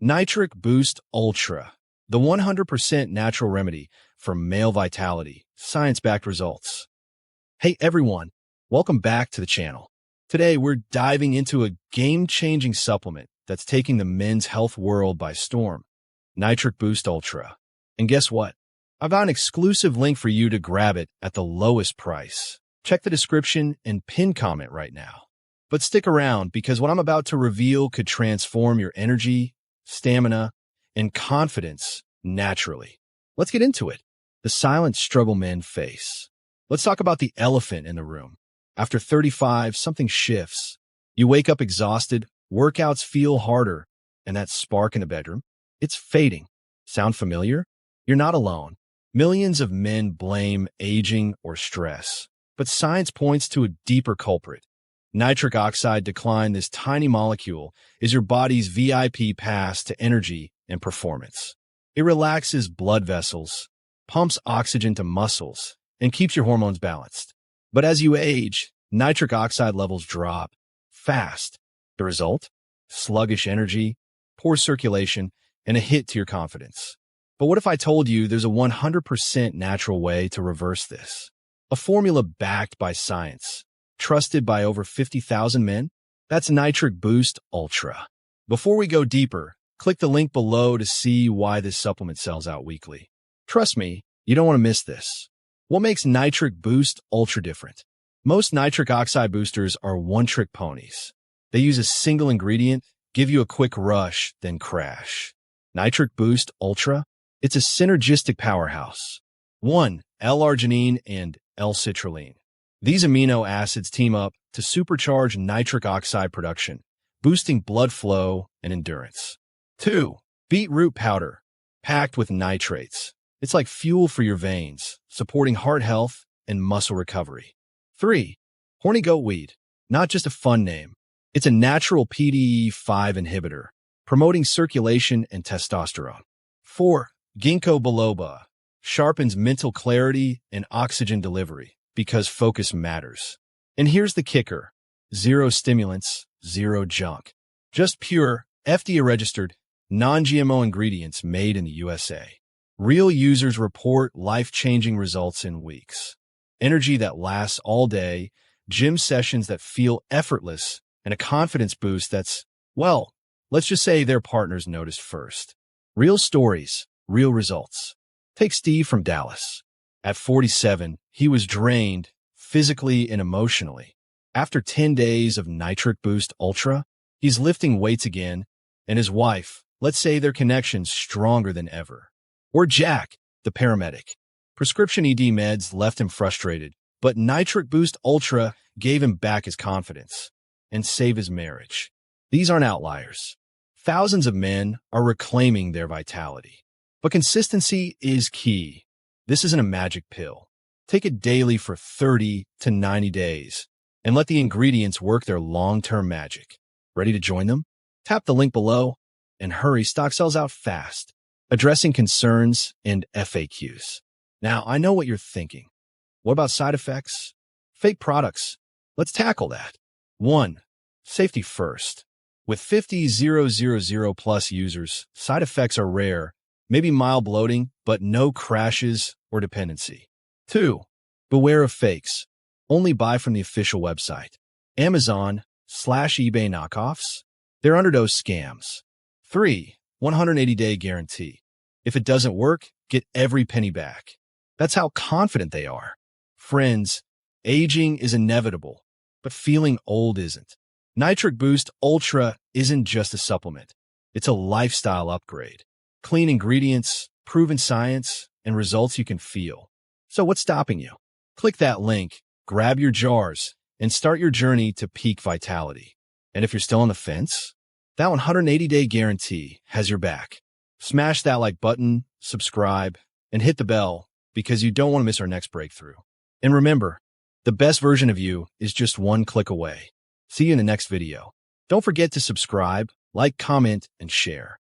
Nitric Boost Ultra, the 100% natural remedy for male vitality, science-backed results. Hey everyone, welcome back to the channel. Today we're diving into a game-changing supplement that's taking the men's health world by storm, Nitric Boost Ultra. And guess what? I've got an exclusive link for you to grab it at the lowest price. Check the description and pin comment right now. But stick around because what I'm about to reveal could transform your energy, stamina, and confidence naturally. Let's get into it. The silent struggle men face. Let's talk about the elephant in the room. After 35, something shifts. You wake up exhausted, workouts feel harder, and that spark in the bedroom, it's fading. Sound familiar? You're not alone. Millions of men blame aging or stress, but science points to a deeper culprit. Nitric oxide decline, this tiny molecule, is your body's VIP pass to energy and performance. It relaxes blood vessels, pumps oxygen to muscles, and keeps your hormones balanced. But as you age, nitric oxide levels drop fast. The result? Sluggish energy, poor circulation, and a hit to your confidence. But what if I told you there's a 100% natural way to reverse this? A formula backed by science, trusted by over 50,000 men? That's Nitric Boost Ultra. Before we go deeper, click the link below to see why this supplement sells out weekly. Trust me, you don't want to miss this. What makes Nitric Boost Ultra different? Most nitric oxide boosters are one-trick ponies. They use a single ingredient, give you a quick rush, then crash. Nitric Boost Ultra? It's a synergistic powerhouse. 1. L-Arginine and L-citrulline. These amino acids team up to supercharge nitric oxide production, boosting blood flow and endurance. 2. Beet Root powder, packed with nitrates. It's like fuel for your veins, supporting heart health and muscle recovery. 3. Horny Goat Weed, not just a fun name. It's a natural PDE5 inhibitor, promoting circulation and testosterone. 4. Ginkgo biloba, sharpens mental clarity and oxygen delivery, because focus matters. And here's the kicker. Zero stimulants, zero junk. Just pure, FDA-Registered, non-GMO ingredients made in the USA. Real users report life-changing results in weeks. Energy that lasts all day, gym sessions that feel effortless, and a confidence boost that's, well, let's just say their partners noticed first. Real stories, real results. Take Steve from Dallas. At 47, he was drained physically and emotionally. After 10 days of Nitric Boost Ultra, he's lifting weights again, and his wife, let's say their connection's stronger than ever. Or Jack, the paramedic. Prescription ED meds left him frustrated, but Nitric Boost Ultra gave him back his confidence and saved his marriage. These aren't outliers. Thousands of men are reclaiming their vitality. But consistency is key. This isn't a magic pill. Take it daily for 30 to 90 days and let the ingredients work their long-term magic. Ready to join them? Tap the link below and hurry, stock sells out fast. Addressing concerns and FAQs. Now, I know what you're thinking. What about side effects? Fake products? Let's tackle that. 1. Safety first. With 50,000 plus users, side effects are rare, maybe mild bloating, but no crashes or dependency. 2. Beware of fakes. Only buy from the official website. Amazon/eBay knockoffs? They're underdose scams. 3. 180-day guarantee. If it doesn't work, get every penny back. That's how confident they are. Friends, aging is inevitable, but feeling old isn't. Nitric Boost Ultra isn't just a supplement. It's a lifestyle upgrade. Clean ingredients, proven science, and results you can feel. So what's stopping you? Click that link, grab your jars, and start your journey to peak vitality. And if you're still on the fence, that 180-day guarantee has your back. Smash that like button, subscribe, and hit the bell because you don't want to miss our next breakthrough. And remember, the best version of you is just one click away. See you in the next video. Don't forget to subscribe, like, comment, and share.